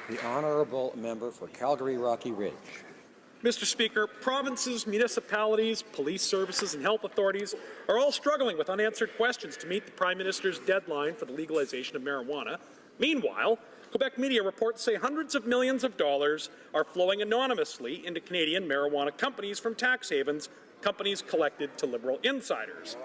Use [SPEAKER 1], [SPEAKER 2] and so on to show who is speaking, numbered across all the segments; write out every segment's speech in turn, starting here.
[SPEAKER 1] The honourable member for Calgary Rocky Ridge.
[SPEAKER 2] Mr. Speaker, provinces, municipalities, police services and health authorities are all struggling with unanswered questions to meet the Prime Minister's deadline for the legalization of marijuana. Meanwhile, Quebec media reports say hundreds of millions of dollars are flowing anonymously into Canadian marijuana companies from tax havens, companies collected to Liberal insiders.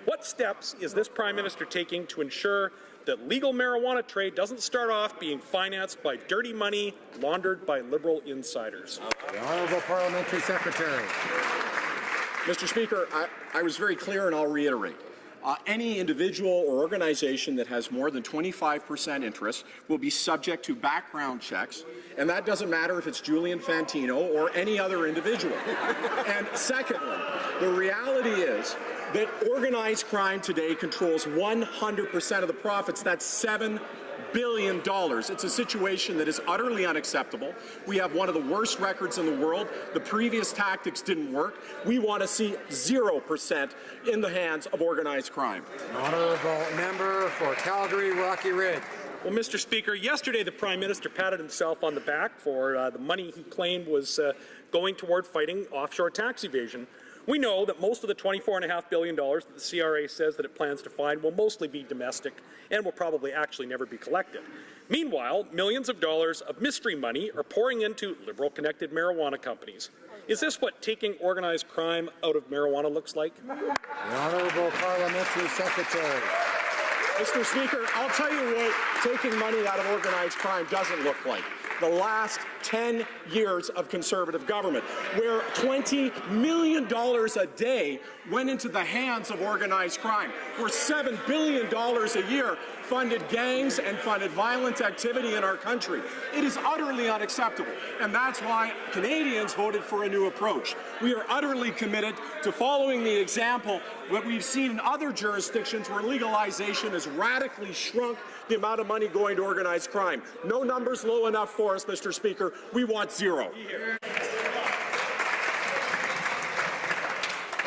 [SPEAKER 2] What steps is this Prime Minister taking to ensure that legal marijuana trade doesn't start off being financed by dirty money laundered by Liberal insiders?
[SPEAKER 1] The Honourable Parliamentary Secretary.
[SPEAKER 3] Mr. Speaker, I was very clear and I'll reiterate. Any individual or organization that has more than 25% interest will be subject to background checks, and that doesn't matter if it's Julian Fantino or any other individual. And secondly, the reality is that organized crime today controls 100% of the profits. That's $7 billion. It's a situation that is utterly unacceptable. We have one of the worst records in the world. The previous tactics didn't work. We want to see 0% in the hands of organized crime.
[SPEAKER 1] Honourable member for Calgary Rocky Ridge.
[SPEAKER 2] Well, Mr. Speaker, yesterday the Prime Minister patted himself on the back for the money he claimed was going toward fighting offshore tax evasion. We know that most of the $24.5 billion that the CRA says that it plans to find will mostly be domestic and will probably actually never be collected. Meanwhile, millions of dollars of mystery money are pouring into Liberal-connected marijuana companies. Is this what taking organized crime out of marijuana looks like?
[SPEAKER 1] The Honourable Parliamentary Secretary.
[SPEAKER 3] Mr. Speaker, I'll tell you what taking money out of organized crime doesn't look like. The last 10 years of Conservative government, where $20 million a day went into the hands of organized crime, where $7 billion a year funded gangs and funded violent activity in our country. It is utterly unacceptable, and that's why Canadians voted for a new approach. We are utterly committed to following the example that we've seen in other jurisdictions where legalization has radically shrunk the amount of money going to organized crime. No numbers low enough for us, Mr. Speaker. We want zero.